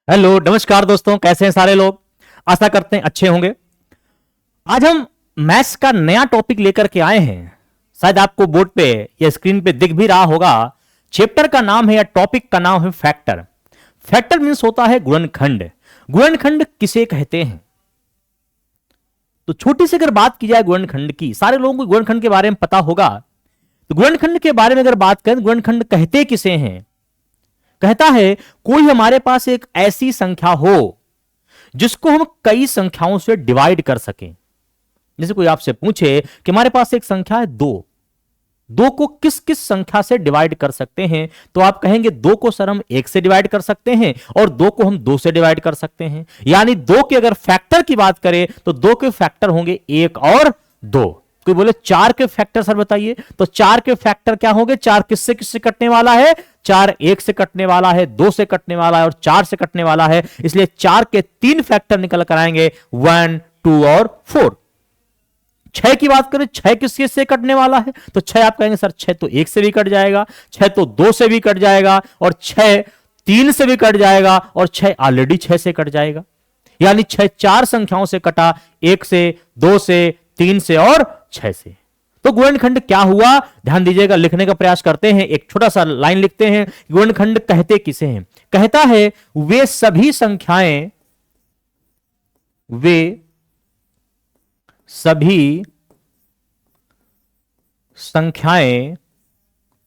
Hello नमस्कार दोस्तों, कैसे हैं सारे लोग। आशा करते हैं अच्छे होंगे। आज हम मैथ्स का नया टॉपिक लेकर के आए हैं। शायद आपको बोर्ड पे या स्क्रीन पे दिख भी रहा होगा। चैप्टर का नाम है या टॉपिक का नाम है फैक्टर। फैक्टर मीन्स होता है गुणनखंड। गुणनखंड किसे कहते हैं? तो छोटी सी अगर बात की जाए गुणनखंड की, सारे लोगों को गुणनखंड के बारे में पता होगा। तो गुणनखंड के बारे में अगर बात करें, गुणनखंड कहते किसे हैं? कहता है कोई हमारे पास एक ऐसी संख्या हो जिसको हम कई संख्याओं से डिवाइड कर सकें। जैसे कोई आपसे पूछे कि हमारे पास एक संख्या है दो, दो को किस किस संख्या से डिवाइड कर सकते हैं, तो आप कहेंगे दो को सर हम एक से डिवाइड कर सकते हैं और दो को हम दो से डिवाइड कर सकते हैं। यानी दो के अगर फैक्टर की बात करें तो दो के फैक्टर होंगे एक और दो। कोई बोले चार के फैक्टर सर बताइए, तो चार के फैक्टर क्या होंगे? चार किससे किससे कटने वाला है? चार एक से कटने वाला है, दो से कटने वाला है और चार से कटने वाला है। इसलिए चार के तीन फैक्टर निकल कर आएंगे, 1, 2 और 4। छह की बात करें, छह किसके से कटने वाला है? तो छह आप कहेंगे सर छह तो एक से भी कट जाएगा, छह तो दो से भी कट जाएगा और छह तीन से भी कट जाएगा और छह ऑलरेडी छह से कट जाएगा। यानी छह चार संख्याओं से कटा, एक से, दो से, तीन से और छह से। तो गुणनखंड क्या हुआ? ध्यान दीजिएगा, लिखने का प्रयास करते हैं। एक छोटा सा लाइन लिखते हैं। गुणनखंड कहते किसे हैं? कहता है वे सभी संख्याएं, वे सभी संख्याएं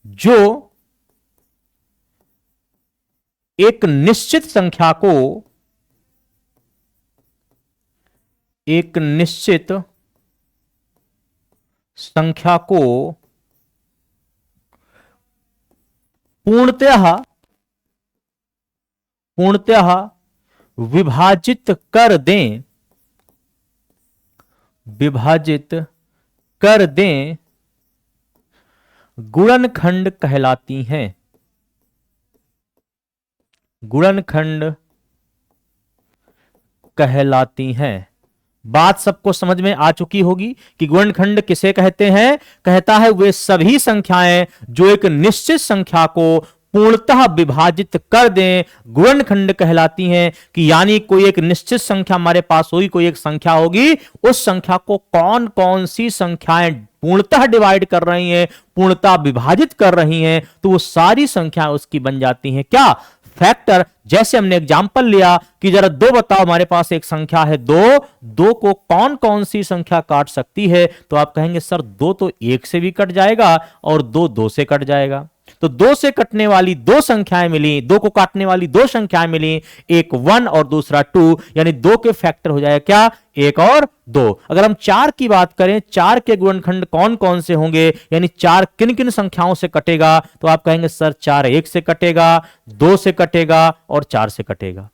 जो एक निश्चित संख्या को, एक निश्चित संख्या को पूर्णतः विभाजित कर दें, विभाजित कर दें, गुणनखंड कहलाती हैं। गुणनखंड कहलाती हैं। बात सबको समझ में आ चुकी होगी कि गुणनखंड किसे कहते हैं। कहता है वे सभी संख्याएं जो एक निश्चित संख्या को पूर्णतः विभाजित कर दें, गुणनखंड कहलाती हैं। कि यानी कोई एक निश्चित संख्या हमारे पास होगी, कोई एक संख्या होगी, उस संख्या को कौन कौन सी संख्याएं पूर्णतः डिवाइड कर रही हैं, पूर्णतः विभाजित कर रही हैं, तो वो सारी संख्या उसकी बन जाती हैं क्या? फैक्टर। जैसे हमने एग्जांपल लिया कि जरा दो बताओ, हमारे पास एक संख्या है दो, दो को कौन कौन सी संख्या काट सकती है? तो आप कहेंगे सर दो तो एक से भी कट जाएगा और दो दो से कट जाएगा। तो दो से कटने वाली दो संख्याएं मिली, दो को काटने वाली दो संख्याएं मिली, एक 1 और दूसरा 2, यानी दो के फैक्टर हो जाएगा क्या? एक और दो। अगर हम चार की बात करें, चार के गुणनखंड कौन कौन से होंगे, यानी चार किन किन संख्याओं से कटेगा, तो आप कहेंगे सर चार एक से कटेगा, दो से कटेगा और चार से कटेगा।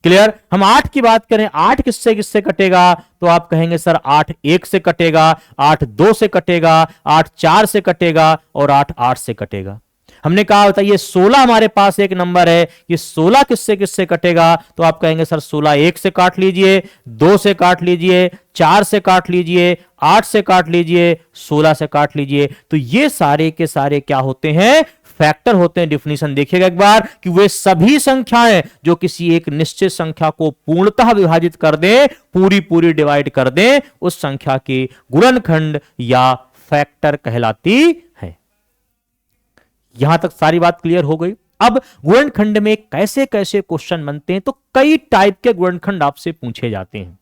क्लियर? हम आठ की बात करें, आठ किससे किससे कटेगा, तो आप कहेंगे सर आठ एक से कटेगा, आठ दो से कटेगा, आठ चार से कटेगा और आठ आठ से कटेगा। हमने कहा बताइए 16 हमारे पास एक नंबर है, ये 16 किससे किससे कटेगा, तो आप कहेंगे सर 16 एक से काट लीजिए, दो से काट लीजिए, चार से काट लीजिए, आठ से काट लीजिए, 16 से काट लीजिए। तो ये सारे के सारे क्या होते हैं? फैक्टर होते हैं। डिफिनीशन देखिएगा एक बार कि वे सभी संख्याएं जो किसी एक निश्चित संख्या को पूर्णतः विभाजित कर दें, पूरी पूरी डिवाइड कर दें, उस संख्या के गुणनखंड या फैक्टर कहलाती है। यहां तक सारी बात क्लियर हो गई। अब गुणनखंड में कैसे कैसे क्वेश्चन बनते हैं, तो कई टाइप के गुणनखंड आपसे पूछे जाते हैं।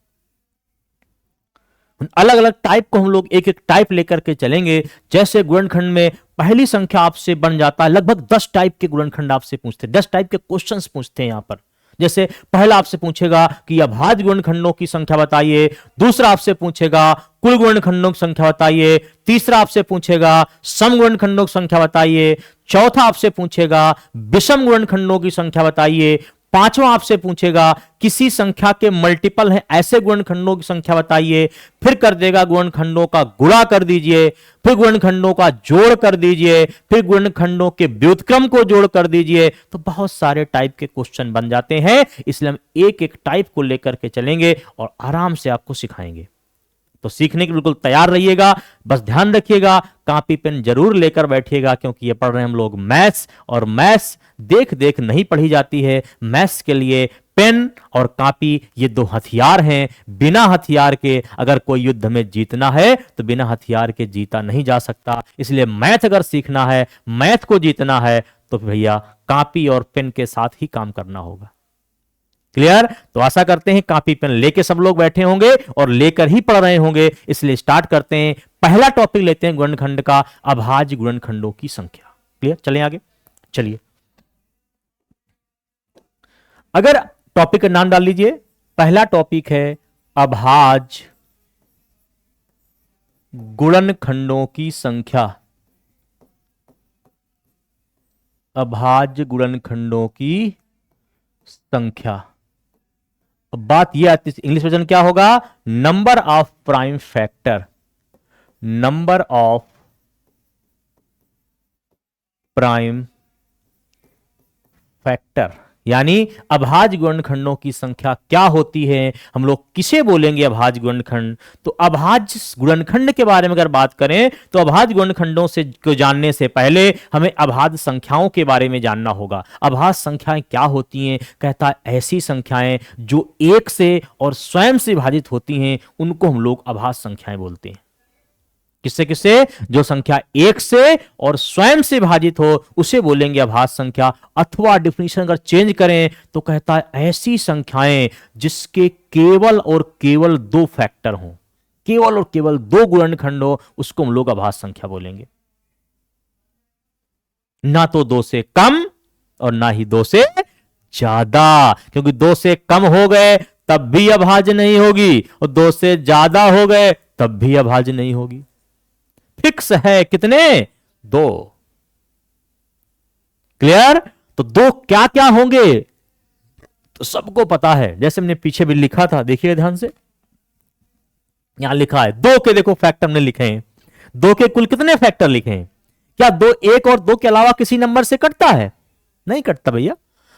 अलग अलग टाइप को हम लोग एक एक टाइप लेकर के चलेंगे। जैसे गुणनखंड में पहली संख्या आपसे बन जाता है, लगभग 10 टाइप के गुणनखंड आपसे पूछते हैं, 10 टाइप के क्वेश्चंस पूछते हैं यहां पर। जैसे पहला आपसे पूछेगा कि अभाज्य गुणनखंडों की संख्या बताइए, दूसरा आपसे पूछेगा कुल गुणनखंडों की संख्या बताइए, तीसरा आपसे पूछेगा सम गुणनखंडों की संख्या बताइए, चौथा आपसे पूछेगा विषम गुणनखंडों की संख्या बताइए, पांचवा आपसे पूछेगा किसी संख्या के मल्टीपल है ऐसे गुणनखंडों की संख्या बताइए, फिर कर देगा गुणनखंडों का गुणा कर दीजिए, फिर गुणनखंडों का जोड़ कर दीजिए, फिर गुणनखंडों के व्युत्क्रम को जोड़ कर दीजिए। तो बहुत सारे टाइप के क्वेश्चन बन जाते हैं, इसलिए हम एक एक टाइप को लेकर के चलेंगे और आराम से आपको सिखाएंगे। तो सीखने के बिल्कुल तैयार रहिएगा। बस ध्यान रखिएगा, कॉपी पेन जरूर लेकर बैठिएगा, क्योंकि ये पढ़ रहे हैं हम लोग मैथ्स, और मैथ्स देख देख नहीं पढ़ी जाती है। मैथ्स के लिए पेन और कॉपी ये दो हथियार हैं। बिना हथियार के अगर कोई युद्ध में जीतना है तो बिना हथियार के जीता नहीं जा सकता। इसलिए मैथ अगर सीखना है, मैथ को जीतना है, तो भैया कॉपी और पेन के साथ ही काम करना होगा। क्लियर? तो आशा करते हैं कॉपी पेन लेके सब लोग बैठे होंगे और लेकर ही पढ़ रहे होंगे। इसलिए स्टार्ट करते हैं। पहला टॉपिक लेते हैं गुणनखंड का, अभाज्य गुणनखंडों की संख्या। क्लियर? चलें आगे, चलिए। अगर टॉपिक का नाम डाल लीजिए, पहला टॉपिक है अभाज्य गुणनखंडों की संख्या। अभाज्य गुणनखंडों की संख्या। अब बात यह आती है, इंग्लिश वर्जन क्या होगा? Number of prime factor. Number of prime factor, यानी अभाज्य गुणनखंडों की संख्या क्या होती है, हम लोग किसे बोलेंगे अभाज्य गुणनखंड। तो अभाज्य गुणनखंड के बारे में अगर बात करें तो अभाज्य गुणनखंडों से को जानने से पहले हमें अभाज्य संख्याओं के बारे में जानना होगा। अभाज्य संख्याएं क्या होती हैं? कहता है ऐसी संख्याएं जो एक से और स्वयं से विभाजित होती हैं, उनको हम लोग अभाज्य संख्याएं बोलते हैं। किससे किससे? जो संख्या एक से और स्वयं से विभाजित हो उसे बोलेंगे अभाज्य संख्या। अथवा डिफिनीशन अगर चेंज करें तो कहता है ऐसी संख्याएं जिसके केवल और केवल दो फैक्टर हों, केवल और केवल दो गुणनखंड हो, उसको हम लोग अभाज्य संख्या बोलेंगे। ना तो दो से कम और ना ही दो से ज्यादा, क्योंकि दो से कम हो गए तब भी अभाज्य नहीं होगी और दो से ज्यादा हो गए तब भी अभाज्य नहीं होगी। फिक्स है कितने? दो। क्लियर? तो दो क्या क्या होंगे तो सबको पता है, जैसे हमने पीछे भी लिखा था, देखिए ध्यान से। यहां लिखा है दो के, देखो फैक्टर हमने लिखे हैं। दो के कुल कितने फैक्टर लिखे हैं? क्या दो एक और दो के अलावा किसी नंबर से कटता है? नहीं कटता भैया,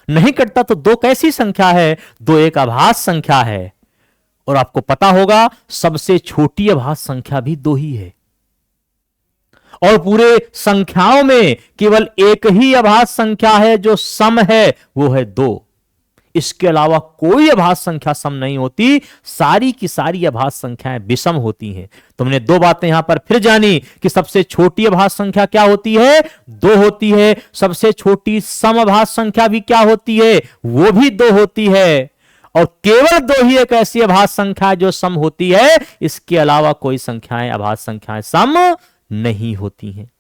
नहीं कटता। तो दो कैसी संख्या है? दो एक अभाज्य संख्या है। और आपको पता होगा सबसे छोटी अभाज्य संख्या भी दो ही है, और पूरे संख्याओं में केवल एक ही अभाज्य संख्या है जो सम है, वो है दो। इसके अलावा कोई अभाज्य संख्या सम नहीं होती, सारी की सारी अभाज्य संख्याएं विषम होती हैं। तो हमने दो बातें यहां पर फिर जानी कि सबसे छोटी अभाज्य संख्या क्या होती है? दो होती है। सबसे छोटी सम अभाज्य संख्या भी क्या होती है? वो भी दो होती है। और केवल दो ही एक ऐसी अभाज्य संख्या जो सम होती है, इसके अलावा कोई संख्याएं अभाज्य संख्याएं सम नहीं होती हैं।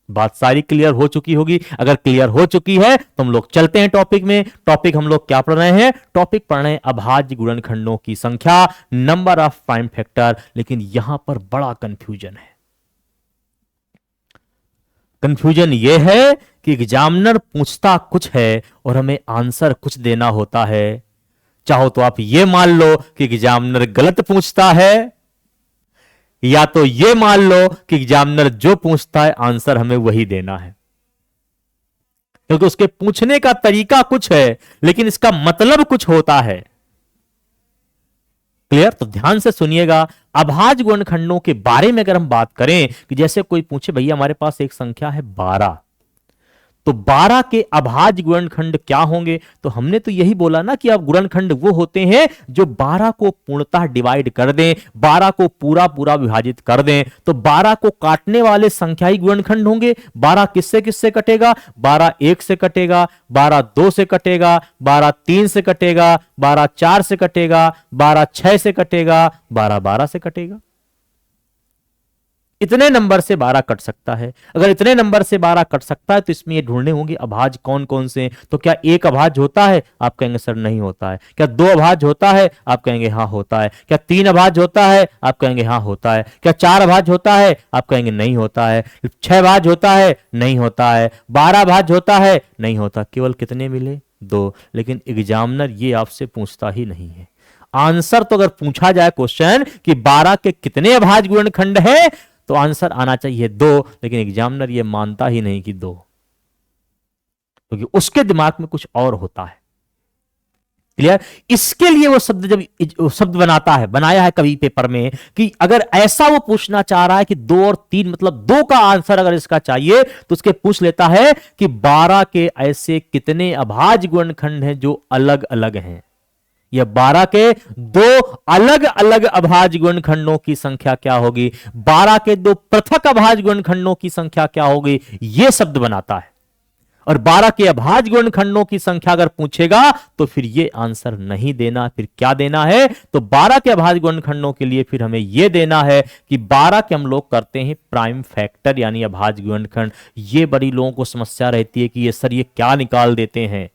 बात सारी क्लियर हो चुकी होगी। अगर क्लियर हो चुकी है तो हम लोग चलते हैं टॉपिक में। टॉपिक हम लोग क्या पढ़ रहे हैं? टॉपिक पढ़ रहे हैं अभाज्य गुणनखंडों की संख्या, नंबर ऑफ प्राइम फैक्टर। लेकिन यहां पर बड़ा कंफ्यूजन है। कंफ्यूजन यह है कि एग्जामिनर पूछता कुछ है और हमें आंसर कुछ देना होता है। चाहो तो आप यह मान लो कि एग्जामिनर गलत पूछता है, या तो यह मान लो कि एग्जामिनर जो पूछता है आंसर हमें वही देना है, क्योंकि उसके पूछने का तरीका कुछ है लेकिन इसका मतलब कुछ होता है। क्लियर? तो ध्यान से सुनिएगा। अभाज्य गुणनखंडों के बारे में अगर हम बात करें कि जैसे कोई पूछे भैया हमारे पास एक संख्या है 12, तो 12 के अभाज्य गुणनखंड क्या होंगे? तो हमने तो यही बोला ना कि अब गुणनखंड वो होते हैं जो 12 को पूर्णतः डिवाइड कर दें, 12 को पूरा पूरा विभाजित कर दें। तो 12 को काटने वाले संख्या ही गुणनखंड होंगे। 12 किससे किससे कटेगा? 12 1 से कटेगा, 12 2 से कटेगा, 12 3 से कटेगा, 12 4 से कटेगा, 12 6 से कटेगा, 12 12 से कटेगा। इतने नंबर से 12 कट सकता है। अगर इतने नंबर से 12 कट सकता है तो इसमें ये ढूंढने होंगे अभाज्य कौन कौन से। तो क्या एक अभाज्य होता है? आप कहेंगे सर नहीं होता है। क्या दो अभाज्य होता है? आप कहेंगे हाँ होता है। क्या तीन अभाज्य होता है? आप कहेंगे हाँ होता है। क्या चार अभाज्य होता है? आप कहेंगे नहीं होता है। 6 अभाज्य होता है? नहीं होता है। 12 अभाज्य होता है? नहीं होता। केवल कितने मिले? 2। लेकिन एग्जामिनर ये आपसे पूछता ही नहीं है। आंसर तो अगर पूछा जाए क्वेश्चन कि 12 के कितने अभाज्य गुणनखंड है तो आंसर आना चाहिए 2, लेकिन एग्जामिनर ये मानता ही नहीं कि 2, क्योंकि उसके दिमाग में कुछ और होता है। क्लियर। इसके लिए वो शब्द जब शब्द बनाता है, बनाया है कभी पेपर में, कि अगर ऐसा वो पूछना चाह रहा है कि 2 और 3 मतलब 2 का आंसर अगर इसका चाहिए तो उसके पूछ लेता है कि 12 के ऐसे कितने अभाज्य गुणनखंड हैं जो अलग अलग हैं। यह 12 के 2 अलग अलग अभाज्य गुणनखंडों की संख्या क्या होगी, 12 के 2 पृथक अभाज्य गुणनखंडों की संख्या क्या होगी, यह शब्द बनाता है। और 12 के अभाज्य गुणनखंडों की संख्या अगर पूछेगा तो फिर ये आंसर नहीं देना, फिर क्या देना है, तो 12 के अभाज्य गुणनखंडों के लिए फिर हमें यह देना है कि 12 के हम लोग करते हैं प्राइम फैक्टर यानी अभाज्य गुणनखंड। ये बड़ी लोगों को समस्या रहती है कि ये सर ये क्या निकाल देते हैं,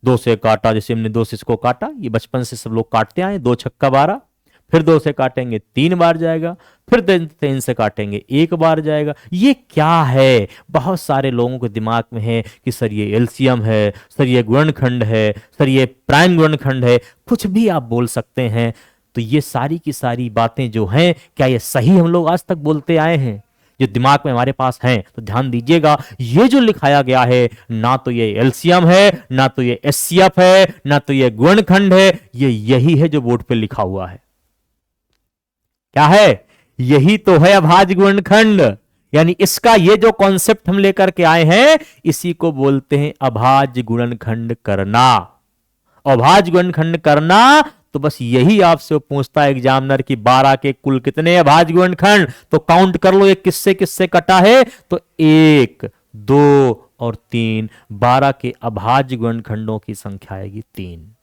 2 से काटा, जैसे हमने 2 से इसको काटा, ये बचपन से सब लोग काटते आए, 2 छक्का 12, फिर 2 से काटेंगे 3 बार जाएगा, फिर 3 से काटेंगे 1 बार जाएगा। ये क्या है, बहुत सारे लोगों के दिमाग में है कि सर ये एलसीएम है, सर ये गुणनखंड है, सर ये प्राइम गुणनखंड है, कुछ भी आप बोल सकते हैं। तो ये सारी की सारी बातें जो हैं, क्या ये सही हम लोग आज तक बोलते आए हैं, जो दिमाग में हमारे पास हैं? तो ध्यान दीजिएगा, ये जो लिखाया गया है, ना तो ये एलसीएम है, ना तो ये एचसीएफ है, ना तो ये गुणनखंड है, ये यही है जो बोर्ड पे लिखा हुआ है। क्या है? यही तो है अभाज्य गुणनखंड। यानी इसका ये जो कॉन्सेप्ट हम लेकर के आए हैं, इसी को बोलते हैं अभाज्य गुणनखंड करना। अभाज्य गुणनखंड करना तो बस यही आपसे पूछता है एग्जामिनर की 12 के कुल कितने अभाज्य गुणनखंड, तो काउंट कर लो ये किससे किससे कटा है, तो 1 2 और 3, 12 के अभाज्य गुणनखंडों की संख्या आएगी 3।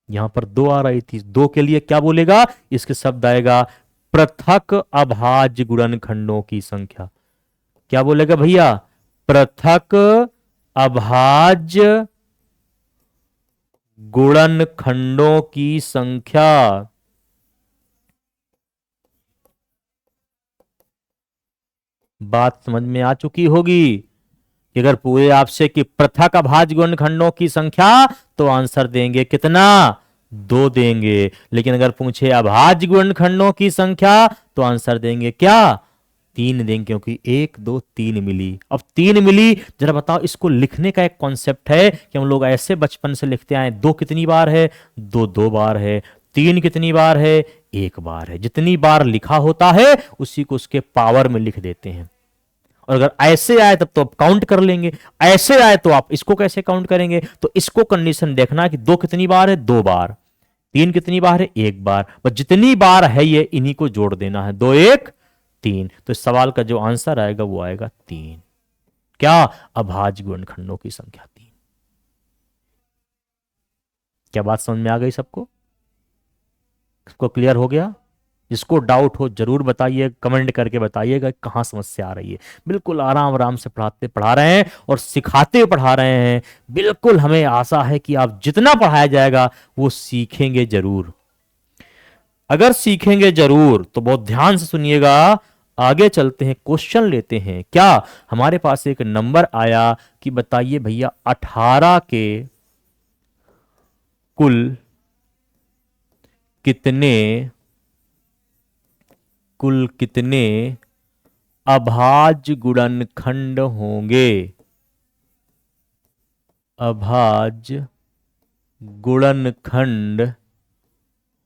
यहां पर 2 आ रही थी, 2 के लिए क्या बोलेगा, इसके शब्द आएगा पृथक अभाज्य गुणनखंडों की संख्या। क्या बोलेगा भैया, पृथक अभाज्य गुणनखंडों की संख्या। बात समझ में आ चुकी होगी कि अगर पूरे आपसे कि पृथक अभाज्य गुणनखंडों की संख्या तो आंसर देंगे कितना, 2 देंगे। लेकिन अगर पूछे अभाज्य गुणनखंडों की संख्या तो आंसर देंगे क्या, 3 देंगे, क्योंकि 1 2 3 मिली। अब 3 मिली, जरा बताओ, इसको लिखने का एक कॉन्सेप्ट है कि हम लोग ऐसे बचपन से लिखते आए, 2 कितनी बार है, 2 2 बार है, 3 कितनी बार है, 1 बार है। जितनी बार लिखा होता है उसी को उसके पावर में लिख देते हैं। और अगर ऐसे आए तब तो आप काउंट कर लेंगे, ऐसे आए तो आप इसको कैसे काउंट करेंगे, तो इसको कंडीशन देखना कि 2 कितनी बार है, 2 बार, 3 कितनी बार है, 1 बार, बस जितनी बार है ये इन्हीं को जोड़ देना है, 2 1 3। तो इस सवाल का जो आंसर आएगा वो आएगा 3। क्या, अभाज्य गुणनखंडों की संख्या 3। क्या बात समझ में आ गई सबको, सबको क्लियर हो गया? जिसको डाउट हो जरूर बताइए, कमेंट करके बताइएगा कहां समस्या आ रही है। बिल्कुल आराम आराम से पढ़ा रहे हैं और सिखाते पढ़ा रहे हैं। बिल्कुल हमें आशा है कि आप जितना पढ़ाया जाएगा वो सीखेंगे जरूर। अगर सीखेंगे जरूर तो बहुत ध्यान से सुनिएगा। आगे चलते हैं, क्वेश्चन लेते हैं। क्या, हमारे पास एक नंबर आया कि बताइए भैया 18 के कुल कितने अभाज्य गुणनखंड होंगे, अभाज्य गुणनखंड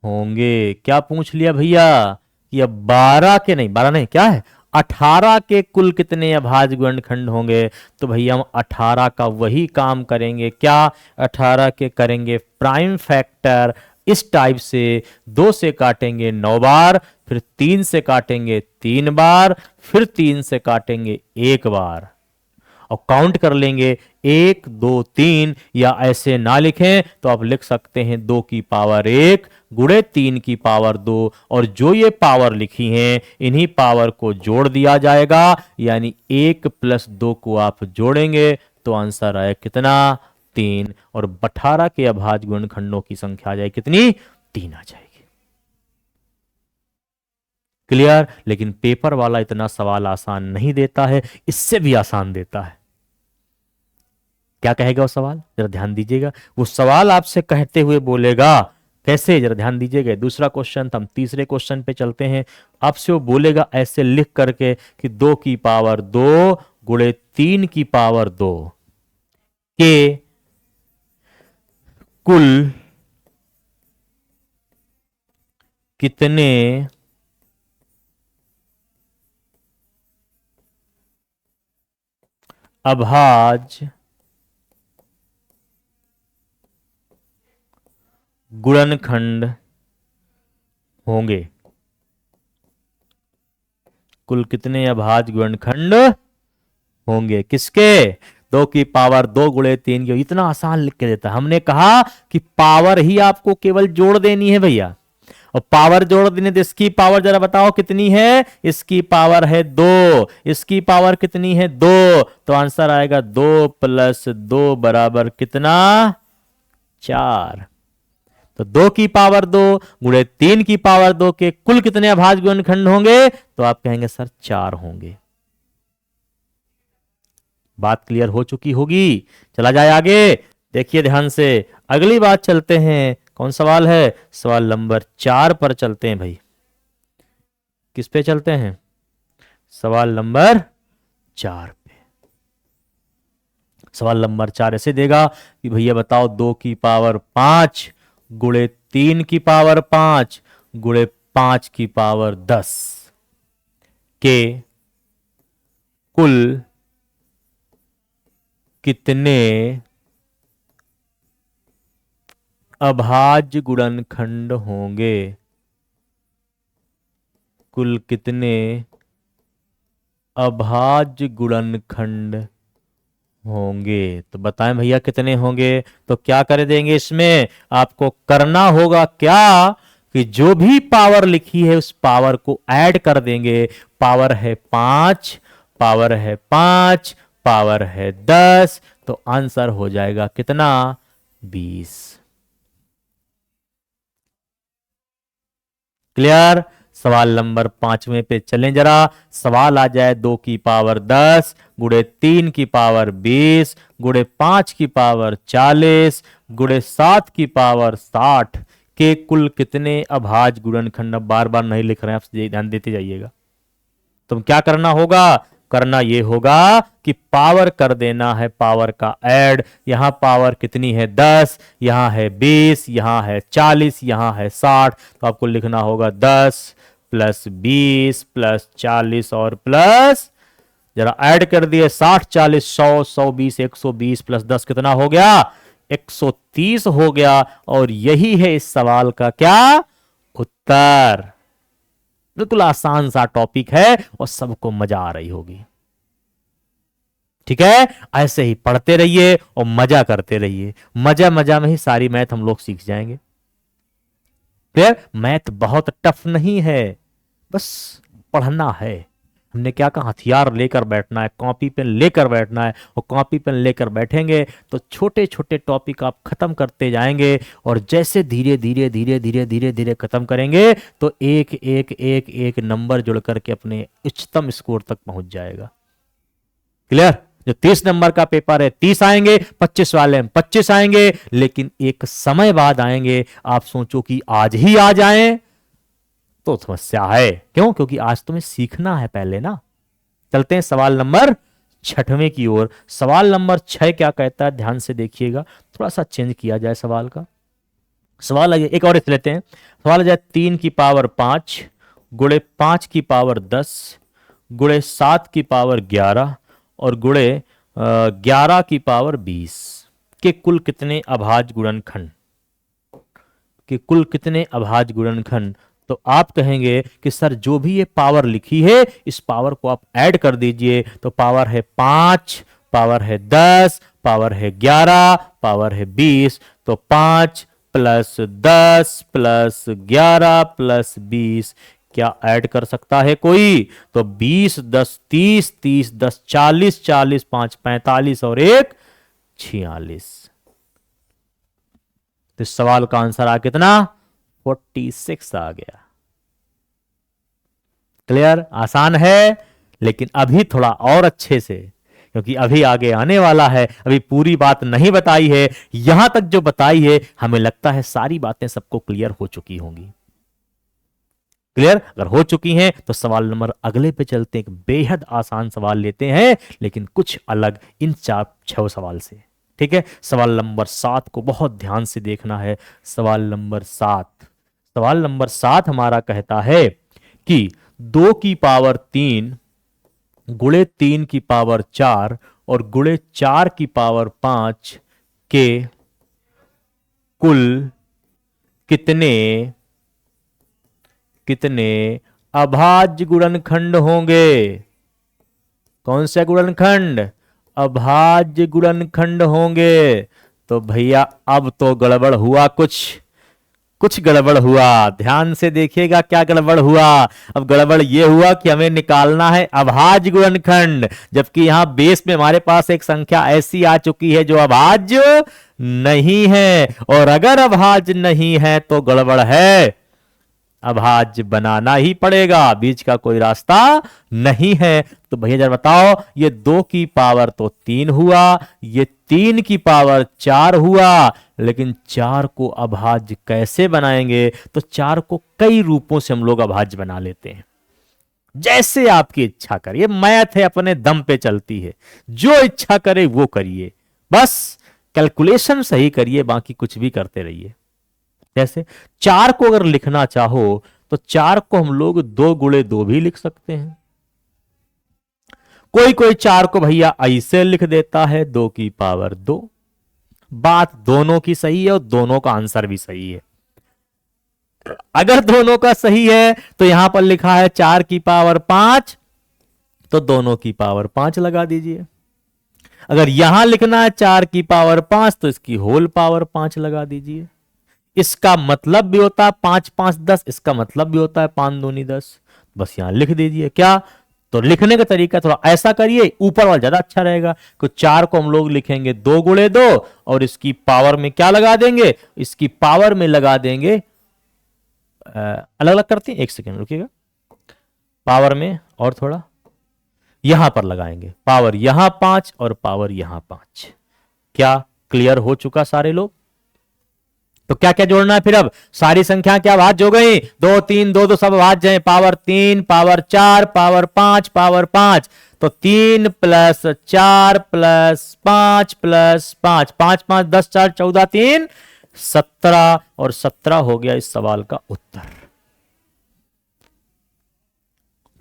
होंगे। क्या पूछ लिया भैया कि अब 12 के नहीं, 12 नहीं, क्या है, 18 के कुल कितने अभाज्य गुणनखंड होंगे। तो भैया हम 18 का वही काम करेंगे, क्या, 18 के करेंगे प्राइम फैक्टर इस टाइप से, 2 से काटेंगे 9 बार, फिर 3 से काटेंगे 3 बार, फिर 3 से काटेंगे 1 बार, और काउंट कर लेंगे 1 2 3। या ऐसे ना लिखें तो आप लिख सकते हैं 2 की पावर 1 गुणे 3 की पावर 2, और जो ये पावर लिखी हैं इन्हीं पावर को जोड़ दिया जाएगा, यानी 1 + 2 को आप जोड़ेंगे तो आंसर आए कितना, 3। और 18 के अभाज्य गुणनखंडों की संख्या आ जाए कितनी, 3 आ जाएगी। क्लियर? लेकिन पेपर वाला इतना सवाल आसान नहीं देता है, इससे भी आसान देता है। क्या कहेगा वो सवाल, जरा ध्यान दीजिएगा। वो सवाल आपसे कहते हुए बोलेगा कैसे, जरा ध्यान दीजिएगा। दूसरा क्वेश्चन था, हम तीसरे क्वेश्चन पे चलते हैं। आपसे वो बोलेगा ऐसे लिख करके कि 2 की पावर 2 गुणे 3 की पावर 2 के कुल कितने अभाज्य गुणनखंड होंगे? कुल कितने अभाज्य गुणनखंड होंगे किसके? 2 की पावर 2 गुणे 3 की। इतना आसान लिख के देता है। हमने कहा कि पावर ही आपको केवल जोड़ देनी है भैया, और पावर जोड़ देने तो इसकी पावर जरा बताओ कितनी है? इसकी पावर है 2, इसकी पावर कितनी है? 2, तो आंसर आएगा 2 + 2 बराबर कितना? 4। तो 2 की पावर 2 गुणे 3 की पावर 2 के कुल कितने अभाज्य गुणनखंड होंगे? तो आप कहेंगे सर 4 होंगे। बात क्लियर हो चुकी होगी। चला जाए आगे, देखिए ध्यान से। अगली बात चलते हैं, कौन सवाल है? सवाल नंबर 4 पर चलते हैं भाई। किस पे चलते हैं? सवाल नंबर 4 पे। सवाल नंबर 4 ऐसे देगा कि भैया बताओ 2 की पावर 5 गुणे 3 की पावर 5 गुणे 5 की पावर 10 के कुल कितने अभाज्य गुणनखंड होंगे? कुल कितने अभाज्य गुणनखंड होंगे? तो बताएं भैया कितने होंगे? तो क्या कर देंगे इसमें? आपको करना होगा क्या कि जो भी पावर लिखी है उस पावर को ऐड कर देंगे। पावर है 5, पावर है 5, पावर है 10, तो आंसर हो जाएगा कितना? 20। क्लियर? सवाल नंबर 5वें पे चलें जरा। सवाल आ जाए 2 की पावर 10 गुणे 3 की पावर 20 गुणे 5 की पावर 40 गुणे 7 की पावर 60 के कुल कितने अभाज्य गुणनखंड? अब बार बार नहीं लिख रहे हैं, आप ध्यान देते जाइएगा। तुम क्या करना होगा? करना ये होगा कि पावर कर देना है, पावर का ऐड। यहां पावर कितनी है? 10, यहां है 20, यहां है 40, यहां है 60, तो आपको लिखना होगा 10 + 20 + 40 और प्लस, जरा ऐड कर दिए 60 40 100 120 120 + 10 कितना हो गया? 130 हो गया। और यही है इस सवाल का क्या उत्तर। बिल्कुल आसान सा टॉपिक है और सबको मजा आ रही होगी। ठीक है, ऐसे ही पढ़ते रहिए और मजा करते रहिए। मजा मजा में ही सारी मैथ हम लोग सीख जाएंगे। क्लियर? मैथ बहुत टफ नहीं है, बस पढ़ना है। हमने क्या कहा? हथियार लेकर बैठना है, कॉपी पेन लेकर बैठना है, और कॉपी पेन लेकर बैठेंगे तो छोटे छोटे टॉपिक आप खत्म करते जाएंगे, और जैसे धीरे धीरे धीरे धीरे धीरे धीरे खत्म करेंगे तो एक एक एक एक नंबर जुड़ करके अपने उच्चतम स्कोर तक पहुंच जाएगा। क्लियर? जो 30 नंबर का पेपर है 30 आएंगे, 25 वाले में 25 आएंगे, लेकिन एक समय बाद आएंगे। आप सोचो कि आज ही आ जाएं तो समस्या है। क्यों? क्योंकि आज तुम्हें सीखना है पहले ना। चलते हैं सवाल नंबर 6वें की ओर। सवाल नंबर 6 क्या कहता है? ध्यान से देखिएगा, थोड़ा सा चेंज किया जाए सवाल का। सवाल एक और लेते हैं। सवाल आ जाए 3 की पावर 5 गुणे 5 की पावर 10 गुणे 7 की पावर 11 और गुणे 11 की पावर 20 के कुल कितने अभाज्य गुणनखंड? के कुल कितने अभाज्य गुणनखंड? तो आप कहेंगे कि सर जो भी ये पावर लिखी है इस पावर को आप ऐड कर दीजिए। तो पावर है 5, पावर है 10, पावर है 11, पावर है 20, तो 5 + 10 + 11 + 20 क्या ऐड कर सकता है कोई? तो 20 10 30, 30 10 40, 40 5 45 और 1 46। तो इस सवाल का आंसर आ कितना? 46 आ गया। क्लियर? आसान है, लेकिन अभी थोड़ा और अच्छे से, क्योंकि अभी आगे आने वाला है। अभी पूरी बात नहीं बताई है, यहां तक जो बताई है हमें लगता है सारी बातें सबको क्लियर हो चुकी होंगी। क्लियर अगर हो चुकी हैं तो सवाल नंबर अगले पे चलते हैं। एक बेहद आसान सवाल लेते हैं, लेकिन कुछ अलग इन 4-6 सवाल से। ठीक है। सवाल नंबर 7 को बहुत ध्यान से देखना है। सवाल नंबर 7, सवाल नंबर 7 हमारा कहता है कि 2 की पावर 3 गुणे 3 की पावर 4 और गुणे 4 की पावर 5 के कुल कितने कितने अभाज्य गुणनखंड होंगे। कौन से गुणनखंड? अभाज्य गुणनखंड होंगे। तो भैया अब तो गड़बड़ हुआ, कुछ गड़बड़ हुआ। ध्यान से देखिएगा क्या गड़बड़ हुआ। अब गड़बड़ ये हुआ कि हमें निकालना है अभाज्य गुणनखंड, जबकि यहां बेस में हमारे पास एक संख्या ऐसी आ चुकी है जो अभाज्य नहीं है, और अगर अभाज्य नहीं है तो गड़बड़ है, अभाज्य बनाना ही पड़ेगा, बीच का कोई रास्ता नहीं है। तो भैया जरा बताओ, ये 2 की पावर तो 3 हुआ, ये 3 की पावर 4 हुआ, लेकिन 4 को अभाज्य कैसे बनाएंगे? तो 4 को कई रूपों से हम लोग अभाज्य बना लेते हैं, जैसे आपकी इच्छा करिए। मैथ है, अपने दम पे चलती है, जो इच्छा करे वो करिए, बस कैलकुलेशन सही करिए, बाकी कुछ भी करते रहिए। जैसे 4 को अगर लिखना चाहो तो 4 को हम लोग 2 गुणे 2 भी लिख सकते हैं। कोई 4 को भैया ऐसे लिख देता है 2 की पावर 2। बात दोनों की सही है और दोनों का आंसर भी सही है। अगर दोनों का सही है तो यहां पर लिखा है 4 की पावर 5, तो दोनों की पावर 5 लगा दीजिए। अगर यहां लिखना है 4 की पावर 5, तो इसकी होल पावर 5 लगा दीजिए। इसका मतलब भी होता है 5 5 10, इसका मतलब भी होता है 5 दूनी 10। बस यहां लिख दीजिए। क्या? तो लिखने का तरीका थोड़ा ऐसा करिए, ऊपर वाला ज्यादा अच्छा रहेगा। तो 4 को हम लोग लिखेंगे 2 गुणे 2, और इसकी पावर में क्या लगा देंगे? इसकी पावर में लगा देंगे, अलग अलग करते हैं, एक सेकेंड रुकिएगा। पावर में और थोड़ा यहां पर लगाएंगे, पावर यहां 5 और पावर यहां 5। क्या क्लियर हो चुका सारे लोग? तो क्या क्या जोड़ना है फिर? अब सारी संख्या क्या भाज्य हो गई? 2 3 2 2 सब भाज्य हैं। Power 3, power 4, power 5, power 5। तो 3 प्लस 4 प्लस 5 प्लस 5, 5 5 10 4 14 3 17, और 17 हो गया इस सवाल का उत्तर।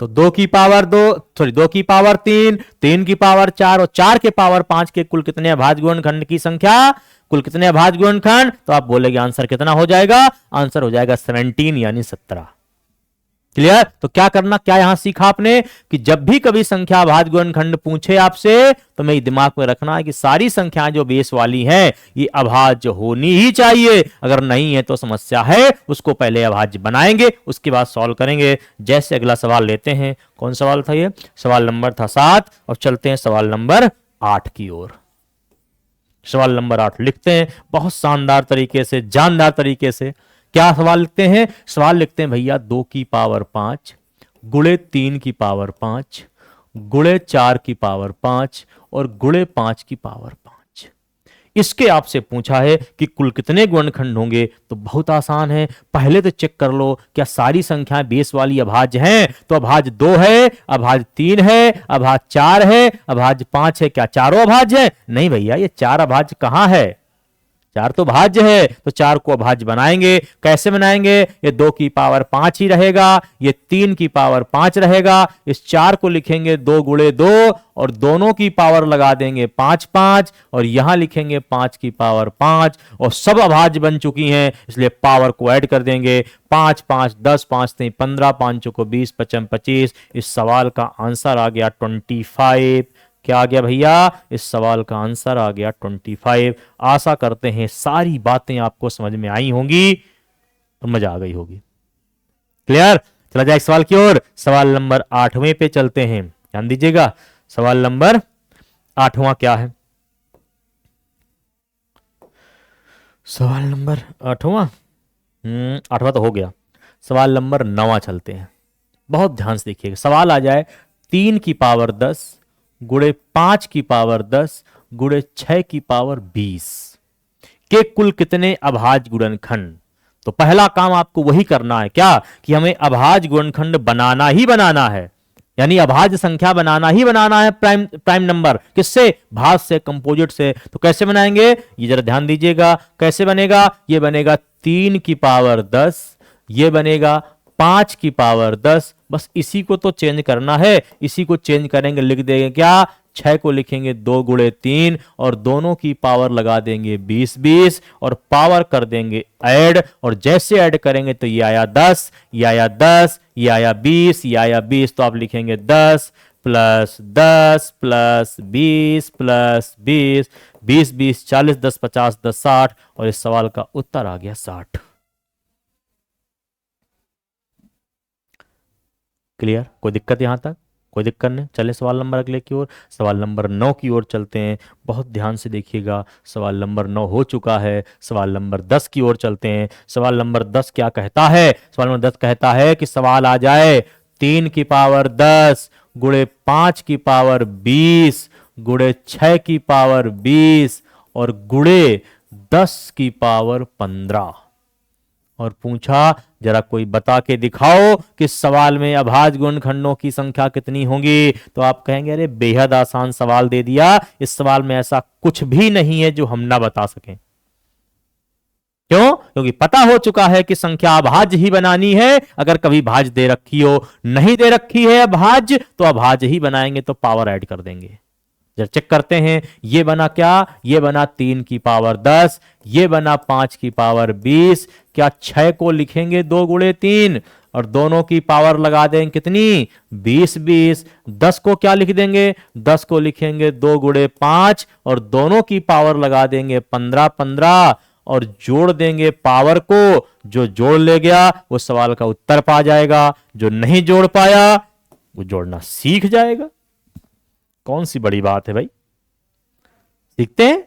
तो 2 की पावर 2 की पावर 3, 3 की पावर 4 और 4 के पावर 5 के कुल कितने अभाज्य गुणनखंड की संख्या? कुल कितने अभाज्य गुणनखंड? तो आप बोलेंगे आंसर कितना हो जाएगा? आंसर हो जाएगा 17, यानी 17। क्लियर? तो क्या करना, क्या यहां सीखा आपने कि जब भी कभी संख्या अभाज्य गुणनखंड पूछे आपसे, तो मेरे दिमाग में रखना है कि सारी संख्याएं जो बेस वाली हैं ये अभाज्य होनी ही चाहिए। अगर नहीं है तो समस्या है, उसको पहले अभाज्य बनाएंगे, उसके बाद सॉल्व करेंगे। जैसे अगला सवाल लेते हैं। कौन सवाल था ये? सवाल नंबर था 7। और चलते हैं सवाल नंबर 8 की ओर। सवाल नंबर 8 लिखते हैं बहुत शानदार तरीके से, जानदार तरीके से। क्या सवाल लिखते हैं? सवाल लिखते हैं भैया 2 की पावर 5 गुणे 3 की पावर 5 गुणे 4 की पावर 5 और गुणे 5 की पावर 5। इसके आपसे पूछा है कि कुल कितने गुणनखंड होंगे। तो बहुत आसान है, पहले तो चेक कर लो क्या सारी संख्याएं बेस वाली अभाज्य हैं। तो अभाज्य 2 है, अभाज्य 3 है, अभाज्य 4 है, अभाज्य 5 है। क्या चारों अभाज्य है? नहीं भैया, ये 4 अभाज्य कहां है? 4 तो भाज्य है। तो 4 को अभाज्य बनाएंगे। कैसे बनाएंगे? ये 2 की पावर 5 ही रहेगा, ये 3 की पावर 5 रहेगा। इस 4 को लिखेंगे 2 गुणे 2 और दोनों की पावर लगा देंगे 5 5, और यहां लिखेंगे 5 की पावर 5, और सब अभाज्य बन चुकी हैं, इसलिए पावर को ऐड कर देंगे। 5 5 10, 5 3 15, 5 को 20, 55 25। इस सवाल का आंसर आ गया 25। क्या आ गया भैया? इस सवाल का आंसर आ गया 25। आशा करते हैं सारी बातें आपको समझ में आई होंगी और मजा आ गई होगी। क्लियर? चला जाए सवाल की ओर। सवाल नंबर 8वें पे चलते हैं। ध्यान दीजिएगा, सवाल नंबर 8वां क्या है? सवाल नंबर 8वां 8वां तो हो गया। सवाल नंबर 9वां चलते हैं। बहुत ध्यान से देखिएगा। सवाल आ जाए 3 की पावर 10 गुणे 5 की पावर 10 गुणे 6 की पावर 20 के कुल कितने अभाज्य गुणनखंड। तो पहला काम आपको वही करना है, क्या? कि हमें अभाज्य गुणनखंड बनाना ही बनाना है। यानी अभाज्य संख्या बनाना ही बनाना है प्राइम नंबर किससे, भाज्य से, कंपोजिट से। तो कैसे बनाएंगे, ये जरा ध्यान दीजिएगा। कैसे बनेगा, ये बनेगा 3 की पावर 10, ये बनेगा 5 की पावर 10। बस इसी को तो चेंज करना है, इसी को चेंज करेंगे, लिख देंगे क्या, 6 को लिखेंगे 2 गुणे 3 और दोनों की पावर लगा देंगे 20 और पावर कर देंगे ऐड। और जैसे ऐड करेंगे तो ये आया 10, ये आया 10, ये आया 20, ये आया 20। तो आप लिखेंगे 10 प्लस 10 प्लस 20 प्लस 20, 20 20 40, 10 50, 10 60 और इस सवाल का उत्तर आ गया 60। क्लियर, कोई दिक्कत यहां तक, कोई दिक्कत नहीं। चले सवाल नंबर अगले की ओर, सवाल नंबर 9 की ओर चलते हैं। बहुत ध्यान से देखिएगा, सवाल नंबर 9 हो चुका है। सवाल नंबर 10 की ओर चलते हैं। सवाल नंबर 10 क्या कहता है, सवाल नंबर 10 कहता है कि सवाल आ जाए 3 की पावर 10 गुणे 5 की पावर 20 गुणे 6 की पावर 20 और गुणे 10 की पावर 15 और पूछा जरा कोई बता के दिखाओ कि सवाल में अभाज्य गुणनखंडों की संख्या कितनी होगी। तो आप कहेंगे अरे बेहद आसान सवाल दे दिया, इस सवाल में ऐसा कुछ भी नहीं है जो हम ना बता सकें। क्यों, क्योंकि पता हो चुका है कि संख्या अभाज्य ही बनानी है। अगर कभी भाज्य दे रखी हो, नहीं दे रखी है अभाज्य तो अभाज्य ही बनाएंगे, तो पावर ऐड कर देंगे। जब चेक करते हैं, ये बना क्या, ये बना 3 की पावर 10, ये बना 5 की पावर 20। क्या 6 को लिखेंगे 2 गुणे 3 और दोनों की पावर लगा देंगे कितनी, 20 20। 10 को क्या लिख देंगे, 10 को लिखेंगे 2 गुणे 5 और दोनों की पावर लगा देंगे 15 15 और जोड़ देंगे पावर को। जो जोड़ ले गया वो सवाल का उत्तर पा जाएगा, जो नहीं जोड़ पाया वो जोड़ना सीख जाएगा। कौन सी बड़ी बात है भाई, सीखते हैं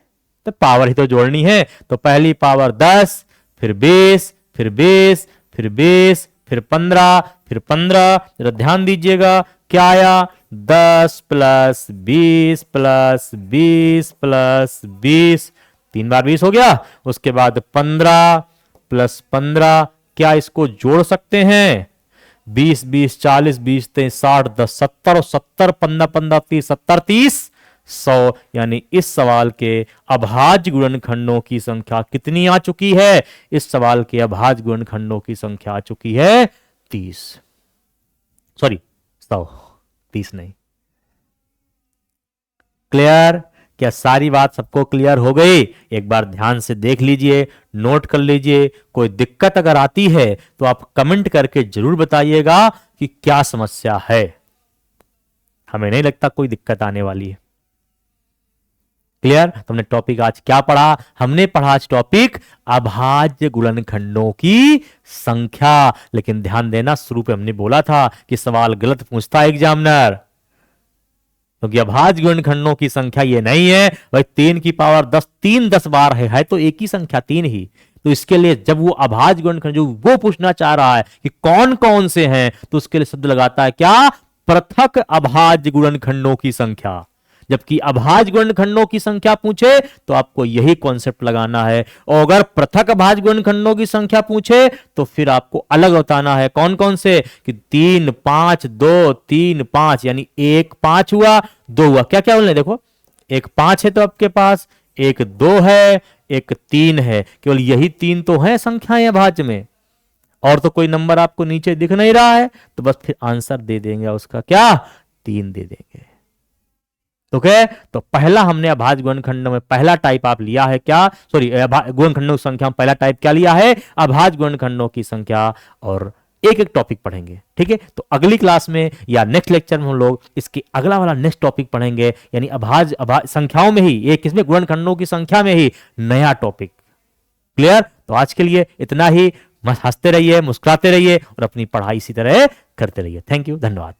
तो पावर ही तो जोड़नी है। तो पहली पावर 10, फिर 20, फिर 20, फिर 20, फिर 15, फिर 15। जरा ध्यान दीजिएगा क्या आया, 10 प्लस 20 प्लस 20 प्लस 20, 3 बार 20 हो गया। उसके बाद 15 प्लस 15, क्या इसको जोड़ सकते हैं, 20 20 40 20 23 60 10 70 और 70 15 15 30 70 30 100। यानी इस सवाल के अभाज्य गुणनखंडों की संख्या कितनी आ चुकी है, इस सवाल के अभाज्य गुणनखंडों की संख्या आ चुकी है 30, सॉरी 100, 30 नहीं। क्लियर, क्या सारी बात सबको क्लियर हो गई? एक बार ध्यान से देख लीजिए, नोट कर लीजिए। कोई दिक्कत अगर आती है तो आप कमेंट करके जरूर बताइएगा कि क्या समस्या है। हमें नहीं लगता कोई दिक्कत आने वाली है। क्लियर, तो हमने टॉपिक आज क्या पढ़ा, हमने पढ़ा आज टॉपिक अभाज्य गुणनखंडों की संख्या। लेकिन ध्यान देना, शुरू पे हमने बोला था कि सवाल गलत पूछता है एग्जामिनर, क्योंकि अभाज्य गुणनखंडों की संख्या ये नहीं है भाई 3 की पावर 10, 3 10 बार है तो एक ही संख्या 3 ही। तो इसके लिए जब वो अभाज्य गुणनखंड जो वो पूछना चाह रहा है कि कौन कौन से हैं, तो उसके लिए शब्द लगाता है क्या, पृथक अभाज्य गुणनखंडों की संख्या। जबकि अभाज्य गुणनखंडों की संख्या पूछे तो आपको यही कॉन्सेप्ट लगाना है, और अगर पृथक अभाज्य गुणनखंडों की संख्या पूछे तो फिर आपको अलग बताना है कौन कौन से, कि 3 5 2 3 5, यानी 1 5 हुआ, 2 हुआ। क्या क्या बोलने, देखो 1 5 है तो आपके पास, 1 2 है, 1 3 है। केवल यही 3 तो है संख्याएं अभाज्य में, और तो कोई नंबर आपको नीचे दिख नहीं रहा है, तो बस फिर आंसर दे देंगे उसका क्या, 3 दे देंगे। ओके, तो पहला हमने अभाज्य गुणनखंडों में पहला टाइप आप लिया है क्या, सॉरी गुणनखंडों की संख्या में पहला टाइप क्या लिया है, अभाज्य गुणनखंडों की संख्या। और एक एक टॉपिक पढ़ेंगे, ठीक है। तो अगली क्लास में या नेक्स्ट लेक्चर में हम लोग इसके अगला वाला नेक्स्ट टॉपिक पढ़ेंगे, यानी अभाज्य संख्याओं में ही, एक किसमें, गुणनखंडों की संख्या में ही नया टॉपिक। क्लियर, तो आज के लिए इतना ही। हंसते रहिए, मुस्कुराते रहिए और अपनी पढ़ाई इसी तरह करते रहिए। थैंक यू, धन्यवाद।